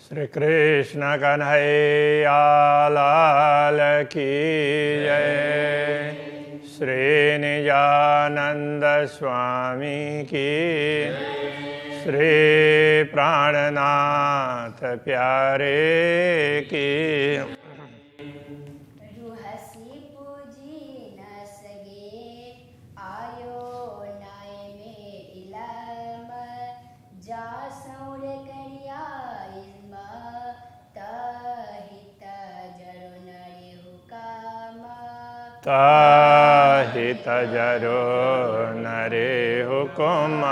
श्री कृष्ण कन्हैया लाल की जय। श्री निजानंद स्वामी की, श्री प्राणनाथ प्यारे की। ताहित जरो नरे हुकुम।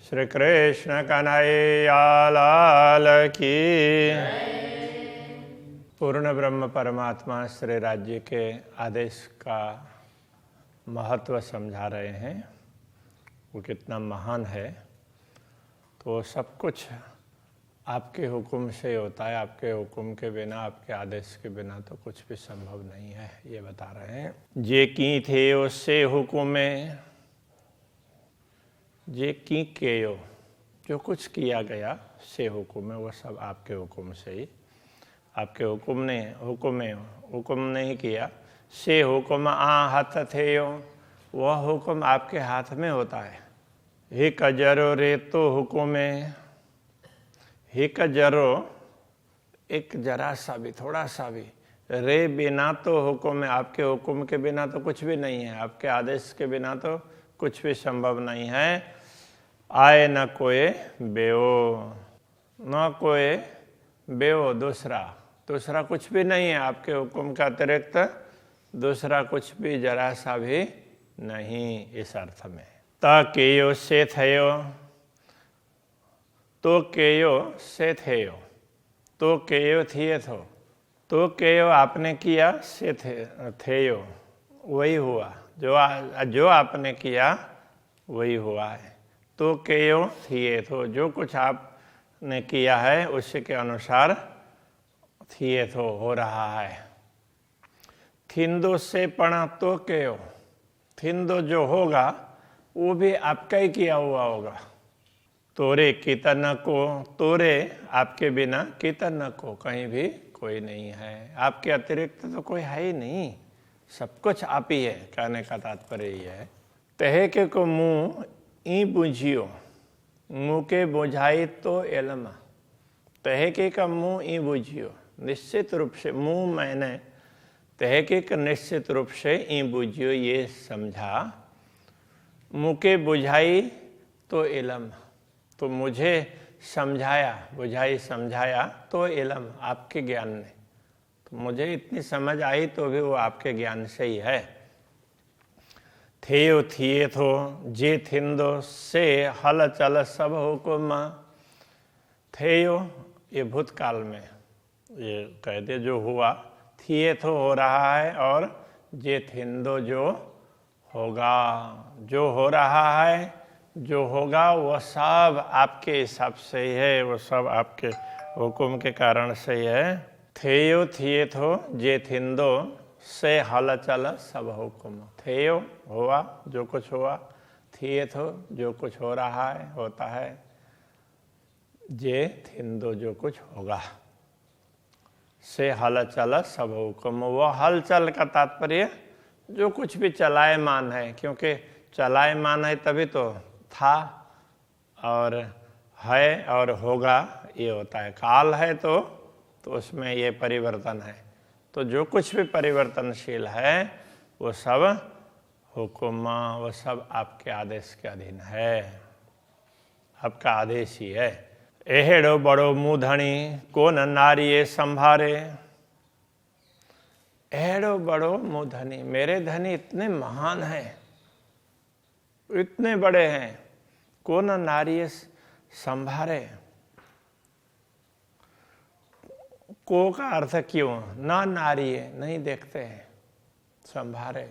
श्री कृष्ण कन्हैया लाल की। पूर्ण ब्रह्म परमात्मा श्री राज्य के आदेश का महत्व समझा रहे हैं, वो कितना महान है। तो सब कुछ आपके हुक्म से होता है, आपके हुक्म के बिना, आपके आदेश के बिना तो कुछ भी संभव नहीं है, ये बता रहे हैं। जे की थे उससे हुक्म, जे की केयो, जो कुछ किया गया से हुक्म है, वो सब आपके हुक्म से ही। आपके हुक्म नहीं किया। से हुक्म आ हाथ थे, वह हुक्म आपके हाथ में होता है। हे कजरो रे तो हुक्म है, हिक जरो, एक जरा सा भी, थोड़ा सा भी, रे बिना तो हुक्म है, आपके हुक्म के बिना तो कुछ भी नहीं है, आपके आदेश के बिना तो कुछ भी संभव नहीं है। आए न कोई बेओ, न कोई बेओ, दूसरा कुछ भी नहीं है, आपके हुक्म का अतिरिक्त दूसरा कुछ भी जरा सा भी नहीं, इस अर्थ में। ताकेयो से थयो, तो केयो से थेयो, तो केयो थिए थो, तो केयो आपने किया, से थेयो वही हुआ, जो आपने किया वही हुआ है। तो केयो थिए थो, जो कुछ आपने किया है उसी के अनुसार थिए थो, हो रहा है। थिंदो से पणा तो केयो, थिंदो जो होगा वो भी आपका ही किया हुआ होगा। तोरे कीर्तन को, तोरे आपके बिना, कीर्तन को कहीं भी कोई नहीं है, आपके अतिरिक्त तो कोई है ही नहीं, सब कुछ आप ही है। कहने का तात्पर्य ये है। तहे के को मुँह ई बुझियो, मुँह के बुझाई तो एलमा। तहे के का मुँह ई बुझियो, निश्चित रूप से मुँह मैंने तहे के का निश्चित रूप से ई बुझियो ये समझा। मुँह के बुझाई तो इलम, तो मुझे समझाया, बुझाई समझाया तो इलम, आपके ज्ञान ने। तो मुझे इतनी समझ आई तो भी वो आपके ज्ञान से ही है। थेयो थिए थो, जे थिंदो से हल चल सब हुकुम। थेयो ये भूतकाल में ये कहते जो हुआ, थिए थो हो रहा है, और जे थिंदो जो होगा, जो हो रहा है, जो होगा वो सब आपके हिसाब से ही है, वो सब आपके हुक्म के कारण से ही है। थेयो थिए थो, जे थिंदो से हल चल सब हुक्म। थेयो हुआ, जो कुछ हुआ, थिए थो जो कुछ हो रहा है, होता है, जे थिंदो जो कुछ होगा, से हल चल सब हुक्म। वो हलचल का तात्पर्य जो कुछ भी चलायमान है, क्योंकि चलायमान है तभी तो था और है और होगा ये होता है। काल है तो उसमें ये परिवर्तन है। तो जो कुछ भी परिवर्तनशील है वो सब हुक्म, वो सब आपके आदेश के अधीन है, आपका आदेश ही है। एहेड़ो बड़ो मुँह धनी को न नारिये संभारे। एहेड़ो बड़ो मुँह धनी, मेरे धनी इतने महान हैं, इतने बड़े हैं, को न नारिये संभारे। को का अर्थ क्यों, ना नारिये नहीं देखते हैं, संभारे,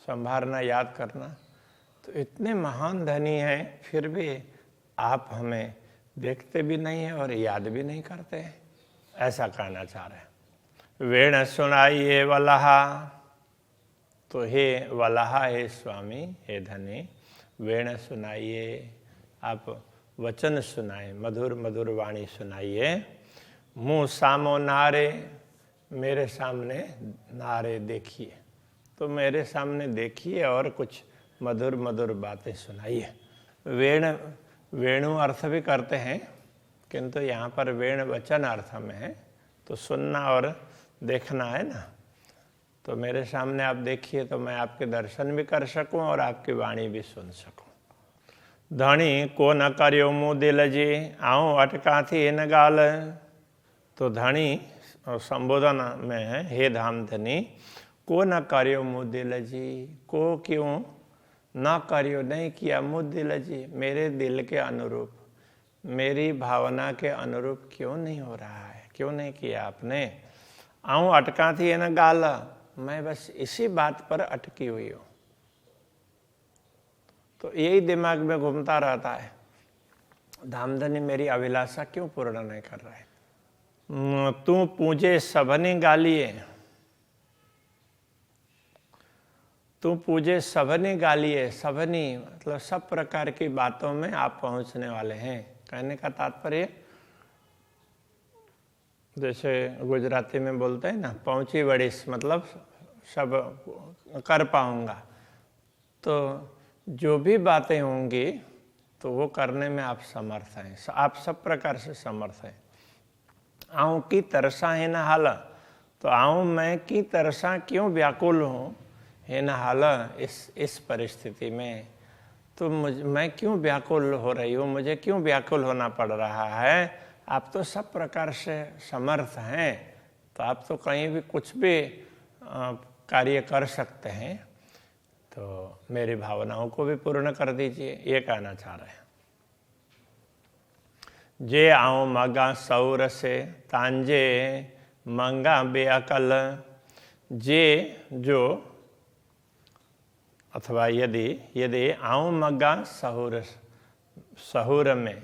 संभारना, याद करना। तो इतने महान धनी हैं फिर भी आप हमें देखते भी नहीं है और याद भी नहीं करते, ऐसा कहना चाह रहे हैं। वेण सुनाइए वलहा, तो हे वलहा, हे स्वामी, हे धनी, वेण सुनाइए, आप वचन सुनाए, मधुर मधुर वाणी सुनाइए। मुँह सामो नारे, मेरे सामने नारे देखिए, तो मेरे सामने देखिए और कुछ मधुर मधुर बातें सुनाइए। वेणु अर्थ भी करते हैं, किंतु यहाँ पर वेण वचन अर्थ में है, तो सुनना और देखना है ना। तो मेरे सामने आप देखिए तो मैं आपके दर्शन भी कर सकूं और आपकी वाणी भी सुन सकूं। धनी को न करियो मुँह दिल जी, आऊँ अटका थी इन गाल। तो धनी संबोधन में है, हे धामधनी, को न करियो मुँह दिल जी, को क्यों ना करियो, नहीं किया मुँह दिल जी, मेरे दिल के अनुरूप, मेरी भावना के अनुरूप क्यों नहीं हो रहा है, क्यों नहीं किया आपने। आऊँ अटका थी न गाल, मैं बस इसी बात पर अटकी हुई हूँ। तो यही दिमाग में घूमता रहता है, धामधनी मेरी अभिलाषा क्यों पूर्ण नहीं कर रहा है। तू पूजे सबनी गालिए, तू पूजे सबनी गालिए, सबनी मतलब सब प्रकार की बातों में आप पहुंचने वाले हैं। कहने का तात्पर्य जैसे गुजराती में बोलते हैं ना, पहुंची बड़ीस, मतलब सब कर पाऊंगा। तो जो भी बातें होंगी तो वो करने में आप समर्थ हैं, आप सब प्रकार से समर्थ हैं। आऊँ की तरसा है न हाल, तो आऊँ मैं की तरसा क्यों व्याकुल हूँ, है न हाल, इस परिस्थिति में। तो मैं क्यों व्याकुल हो रही हूँ, मुझे क्यों व्याकुल होना पड़ रहा है। आप तो सब प्रकार से समर्थ हैं, तो आप तो कहीं भी कुछ भी कार्य कर सकते हैं, तो मेरी भावनाओं को भी पूर्ण कर दीजिए, ये कहना चाह रहे हैं। जे आऊँ मगा सौर से, तांजे मंगा बेअकल। जे जो अथवा यदि आऊँ मगा सहूर में,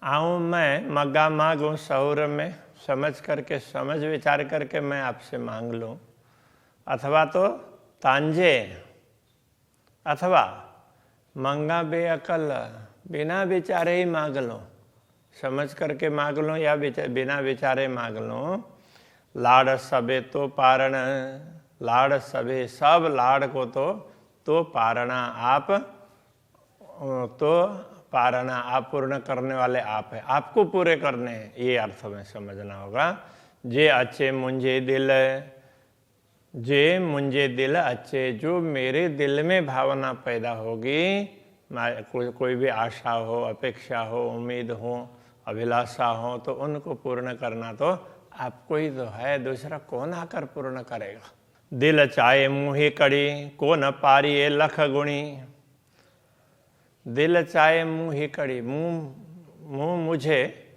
आऊँ मैं मगा मांगूँ सहूर में, समझ करके, समझ विचार करके मैं आपसे मांग लूँ। अथवा तो तांजे, अथवा मंगा बेअकल, बिना विचारे ही मांग लो, समझ करके मांग लो या बिना विचारे मांग लो। लाड़ सबे तो पारण, लाड़ सबे, सब लाड़ को तो पारणा आप, तो पारणा आप पूर्ण करने वाले आप है, आपको पूरे करने हैं, ये अर्थ में समझना होगा। जे अच्छे मुंजे दिल, जे मुंजे दिल अच्छे, जो मेरे दिल में भावना पैदा होगी, कोई भी आशा हो, अपेक्षा हो, उम्मीद हो, अभिलाषा हो, तो उनको पूर्ण करना तो आपको ही तो है, दूसरा कौन आकर पूर्ण करेगा। दिल चाहे मुँही कड़ी, को न पारिए लख गुणी। दिल चाहे मुँही कड़ी, मुँह मुझे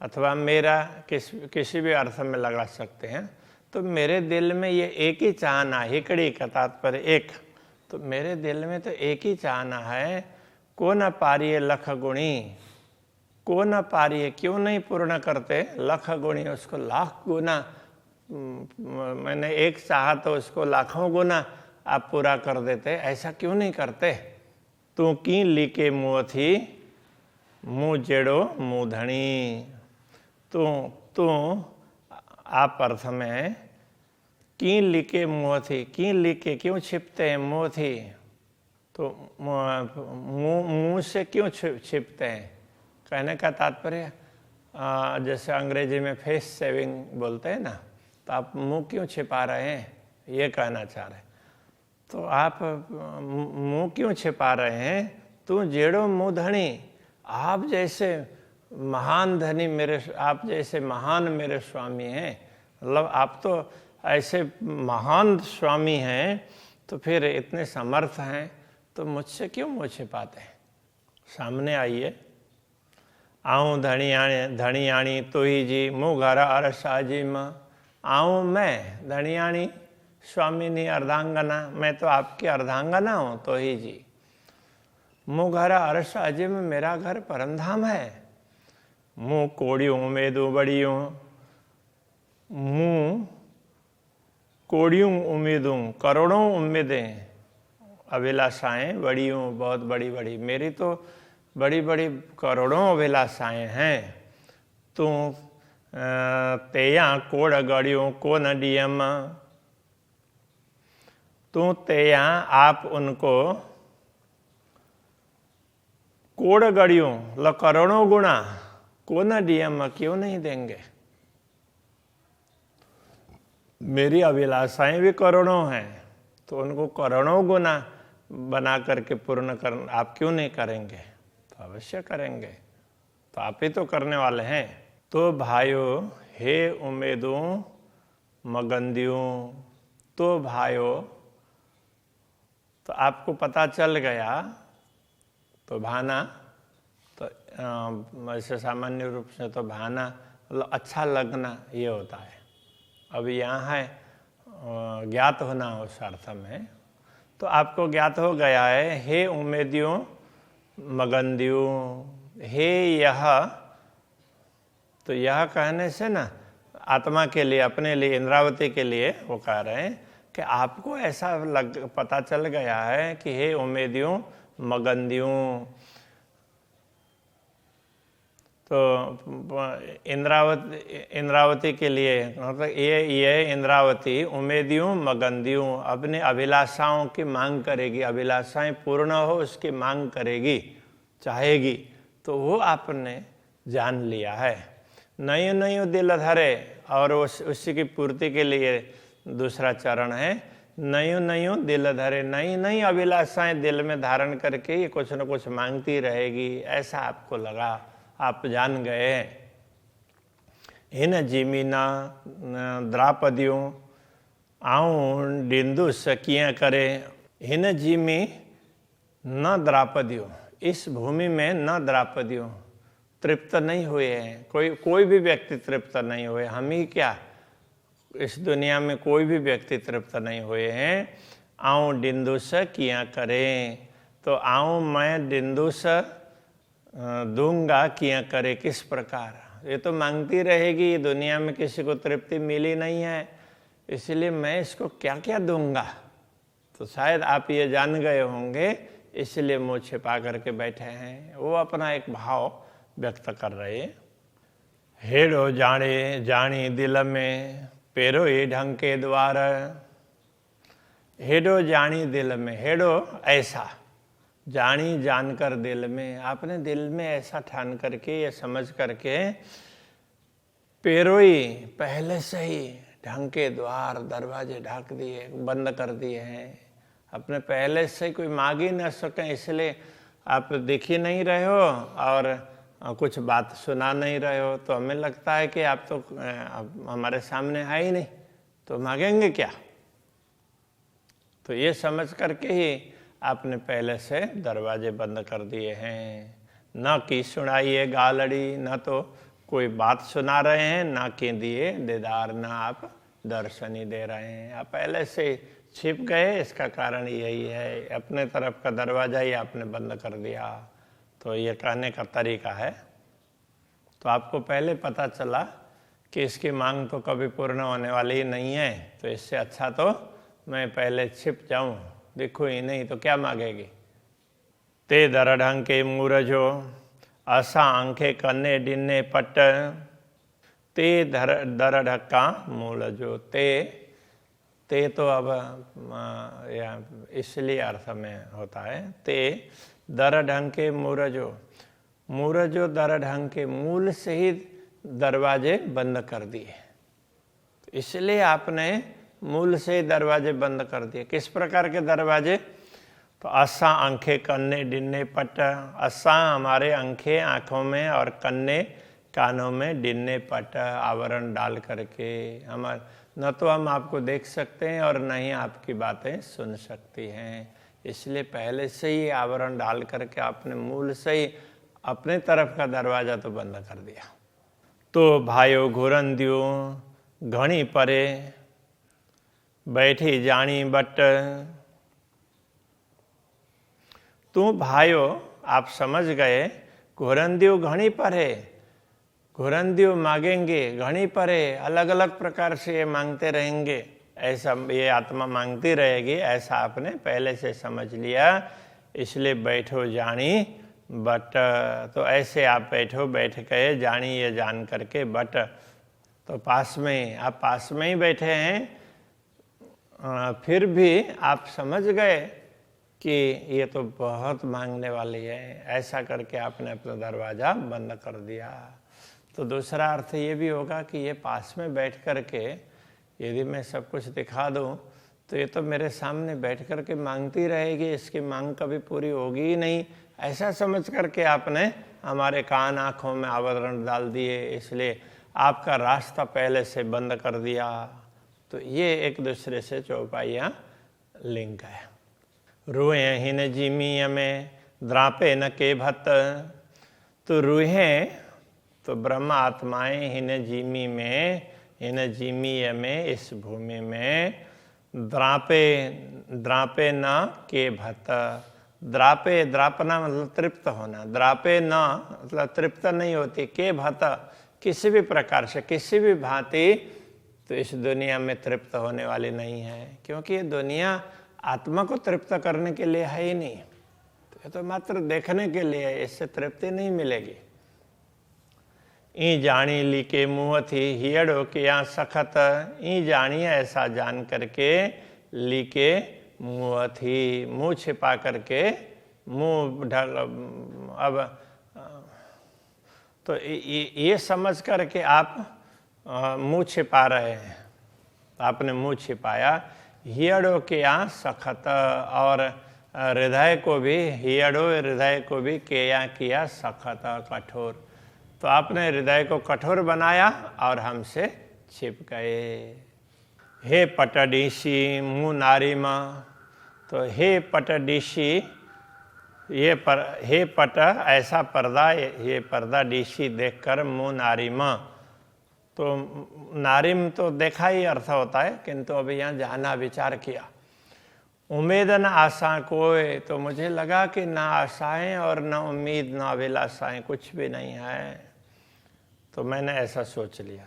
अथवा मेरा किसी भी अर्थ में लगा सकते हैं। तो मेरे दिल में ये एक ही चाहना, हिकड़ी का तात्पर्य एक, तो मेरे दिल में तो एक ही चाहना है, को न पारिए लख गुणी, को न पारिए, क्यों नहीं पूर्ण करते, लख गुणी, उसको लाख गुना, मैंने एक चाहा तो उसको लाखों गुना आप पूरा कर देते, ऐसा क्यों नहीं करते। तू की लीके मुँह थी, मुँह जेड़ो मुँह धनी। तू आप अर्थ में की लीके मुँह थी, की लीके क्यों छिपते हैं, मुँह थी, तो मुँह से क्यों छिपते हैं। कहने का तात्पर्य जैसे अंग्रेजी में फेस सेविंग बोलते हैं ना, तो आप मुंह क्यों छिपा रहे हैं, ये कहना चाह रहे हैं। तो आप मुंह क्यों छिपा रहे हैं। तू जेड़ो मुँह धनी, आप जैसे महान धनी मेरे, आप जैसे महान मेरे स्वामी हैं, मतलब आप तो ऐसे महान स्वामी हैं, तो फिर इतने समर्थ हैं, तो मुझसे क्यों मुँह छिपाते हैं। सामने आइए। आऊँ धनियाणी तो ही जी, मुँह घर अरसाजी माँ। आऊँ मैं धनियाणी, स्वामिनी, अर्धांगना, मैं तो आपकी अर्धांगना हूँ, तो ही जी। मुँह घर अरसाजी में, मेरा घर परमधाम है। मुँह कोड़ियों में दो बड़ियों, मुँह कोड़ियों उम्मीदों, करोड़ों उम्मीदें, अभिलाषाएं बड़ियों, बहुत बड़ी बड़ी, मेरी तो बड़ी बड़ी करोड़ों अभिलाषाएं हैं। तू तेया कोड़ गड़ियों को न डियम, तू तेया आप उनको कोड़ गड़ियों ल करोड़ों गुना को न डियम क्यों नहीं देंगे। मेरी अभिलाषाएं भी करोड़ों हैं तो उनको करोड़ों गुना बना करके पूर्ण कर आप क्यों नहीं करेंगे। तो अवश्य करेंगे, तो आप ही तो करने वाले हैं। तो भाइयों हे उम्मीदों मगंदियों, तो भाइयों तो आपको पता चल गया। तो भाना तो ऐसे सामान्य रूप से तो भाना मतलब अच्छा लगना ये होता है। अभी यहाँ है ज्ञात होना उस अर्थ में। तो आपको ज्ञात हो गया है हे उम्मीदियों मगंदियों, हे यह, तो यह कहने से ना आत्मा के लिए, अपने लिए, इंद्रावती के लिए वो कह रहे हैं कि आपको ऐसा पता चल गया है कि हे उम्मीदियों मगंदियों। तो इंद्रावती के लिए मतलब ये इंद्रावती उम्मीदियों मगंदियों अपने अभिलाषाओं की मांग करेगी, अभिलाषाएं पूर्ण हो उसकी मांग करेगी, चाहेगी। तो वो आपने जान लिया है। नयो नयो दिल धरे, और उसी की पूर्ति के लिए दूसरा चरण है नयो नयो दिल धरे। नई नई अभिलाषाएं दिल में धारण करके ये कुछ न कुछ मांगती रहेगी, ऐसा आपको लगा, आप जान गए। हिन जीमिना द्रापदियों आऊं डिंदु सकियां करे। हिन जीमी न द्रापदियों, इस भूमि में न द्रापदियों तृप्त नहीं हुए हैं। कोई भी व्यक्ति तृप्त नहीं हुए। हम ही क्या, इस दुनिया में कोई भी व्यक्ति तृप्त नहीं हुए हैं। आऊं डिंदुस किया करें, तो आऊं मैं डिंदुस दूंगा किया करे, किस प्रकार। ये तो मांगती रहेगी, दुनिया में किसी को तृप्ति मिली नहीं है, इसलिए मैं इसको क्या क्या दूंगा। तो शायद आप ये जान गए होंगे, इसलिए मुँह छिपा करके बैठे हैं। वो अपना एक भाव व्यक्त कर रहे हैं। हेड़ो जाने जानी दिल में पेरो ये ढंग के द्वार। हेड़ो जानी दिल में, हेड़ो ऐसा, जानी जानकर दिल में, आपने दिल में ऐसा ठान करके ये समझ करके पेरोई पहले से ही ढंग के द्वार दरवाजे ढक दिए, बंद कर दिए हैं। अपने पहले से कोई मांग ही न सकें, इसलिए आप दिख ही नहीं रहे हो और कुछ बात सुना नहीं रहे हो। तो हमें लगता है कि आप तो हमारे सामने है ही नहीं, तो मांगेंगे क्या। तो ये समझ करके ही आपने पहले से दरवाजे बंद कर दिए हैं। न कि सुनाइए गालड़ी, न तो कोई बात सुना रहे हैं, ना कि दिए दीदार, ना आप दर्शन ही दे रहे हैं। आप पहले से छिप गए, इसका कारण यही है, अपने तरफ का दरवाजा ही आपने बंद कर दिया। तो ये कहने का तरीका है। तो आपको पहले पता चला कि इसकी मांग तो कभी पूर्ण होने वाली ही नहीं है, तो इससे अच्छा तो मैं पहले छिप जाऊं, दिखूं ही नहीं, तो क्या मांगेगी। ते दरढंग के मूरजो असा आंखें कन्ने डिन्ने पट। ते दरढक्का मूलजो, ते तो अब इसलिए अर्थ में होता है। ते दरढंग के मूरजो, मूरजो दरढंग के, मूल से ही दरवाजे बंद कर दिए। इसलिए आपने मूल से ही दरवाजे बंद कर दिए। किस प्रकार के दरवाजे। तो असा आंखें कन्ने डिन्ने पट। असा हमारे आंखें आँखों में और कन्ने कानों में, डिन्ने पट आवरण डाल करके। हमारे न तो हम आपको देख सकते हैं और न ही आपकी बातें सुन सकती हैं, इसलिए पहले से ही आवरण डाल करके आपने मूल से ही अपने तरफ का दरवाजा तो बंद कर दिया। तो भाइयों घुरंदियों घणी परे बैठी जानी बट। तू भाइयों आप समझ गए, घुरंदियों घणी परे, घुरंदियों मांगेंगे, घणी परे अलग अलग प्रकार से ये मांगते रहेंगे, ऐसा ये आत्मा मांगती रहेगी, ऐसा आपने पहले से समझ लिया। इसलिए बैठो जानी बट तो ऐसे आप बैठो, बैठ गए जानिए जान करके बट, तो पास में आप पास में ही बैठे हैं, फिर भी आप समझ गए कि ये तो बहुत मांगने वाली है, ऐसा करके आपने अपना दरवाज़ा बंद कर दिया। तो दूसरा अर्थ ये भी होगा कि ये पास में बैठ करके यदि मैं सब कुछ दिखा दूं तो ये तो मेरे सामने बैठ करके मांगती रहेगी, इसकी मांग कभी पूरी होगी ही नहीं, ऐसा समझ करके आपने हमारे कान आँखों में आवरण डाल दिए, इसलिए आपका रास्ता पहले से बंद कर दिया। तो ये एक दूसरे से चौपाइयाँ लिंक है। रूहें हिन जीमीय में द्रापे न के भत, तो रूहें तो ब्रह्म आत्माएं हिन जीमी में, हिन जीमीय में, इस भूमि में, द्रापे न के भत, द्रापे द्रापना मतलब तृप्त होना, द्रापे न मतलब तृप्त नहीं होती, के भत किसी भी प्रकार से किसी भी भांति तो इस दुनिया में तृप्त होने वाली नहीं है, क्योंकि ये दुनिया आत्मा को तृप्त करने के लिए है ही नहीं, तो ये तो मात्र देखने के लिए है, इससे तृप्ति नहीं मिलेगी। ई जानी ली के मुँह थी हियड़ो के यहाँ सखत, ई जानी ऐसा जान करके ली के मुँह थी, मुँह छिपा करके, मुँह ढल, अब तो ये समझ करके आप मुँह छिपा रहे हैं, आपने मुँह छिपाया। हियड़ो के यहाँ सखत, और हृदय को भी, हियड़ो हृदय को भी के यहाँ किया सखत कठोर, तो आपने हृदय को कठोर बनाया और हमसे छिप गए। हे पटडीसी मुँह नारी माँ, तो हे पटडीसी, हे पट ऐसा पर्दा, ये पर्दा डीसी देखकर मुँह नारी माँ, तो नारिम तो देखा ही अर्थ होता है, किंतु अभी यहाँ जाना विचार किया। उम्मीद न आशा कोई, तो मुझे लगा कि ना आशाएं और न उम्मीद न अभिलाषाएं कुछ भी नहीं है, तो मैंने ऐसा सोच लिया।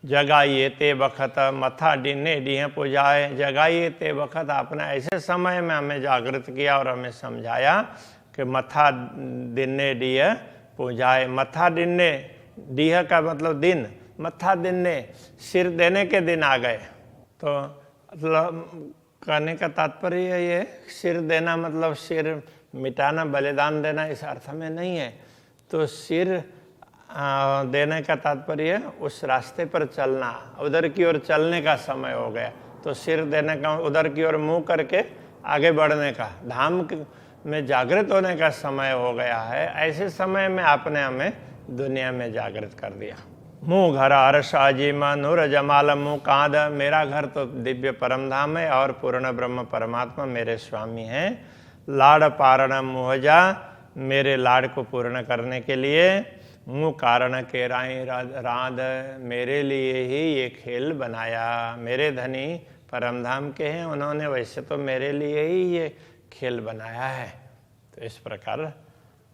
जगाइए ते बखत मथा डिने डीह पुजाए, जगाइए ते बखत, आपने ऐसे समय में हमें जागृत किया और हमें समझाया कि मथा डिने डीह पुजाए। मथा डिने डीह का मतलब दिन, मत्था दिने सिर देने के दिन आ गए, तो मतलब कहने का तात्पर्य ये सिर देना मतलब सिर मिटाना, बलिदान देना इस अर्थ में नहीं है, तो सिर देने का तात्पर्य उस रास्ते पर चलना, उधर की ओर चलने का समय हो गया, तो सिर देने का उधर की ओर मुंह करके आगे बढ़ने का, धाम में जागृत होने का समय हो गया है। ऐसे समय में आपने हमें दुनिया में जागृत कर दिया। मुँह घर अरसाजी माँ नूर जमाल मुँह कांद, मेरा घर तो दिव्य परम धाम है और पूर्ण ब्रह्म परमात्मा मेरे स्वामी हैं। लाड़ पारण मुहजा, मेरे लाड़ को पूर्ण करने के लिए, मुँह कारण के राध, मेरे लिए ही ये खेल बनाया। मेरे धनी परम धाम के हैं, उन्होंने वैसे तो मेरे लिए ही ये खेल बनाया है, तो इस प्रकार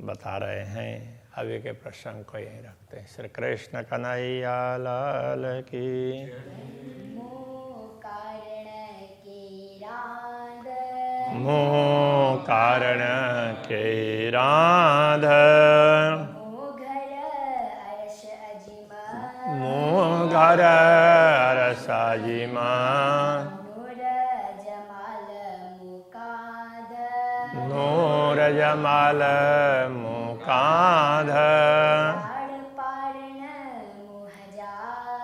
बता रहे हैं। अभी के प्रसंग को यहीं रखते हैं। श्री कृष्ण कन्हैया लाल की। मोह कारण के राध, मोह घर अरसाजी माँ, नूर जमाल मुकाध,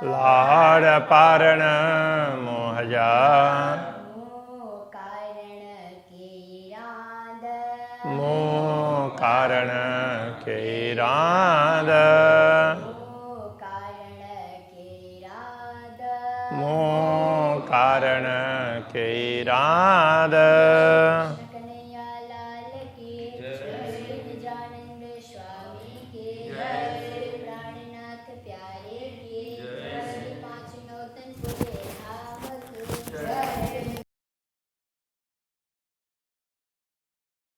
लाड़ पारण मोहजा, मोह कारण के राध, मोह कारण के राध।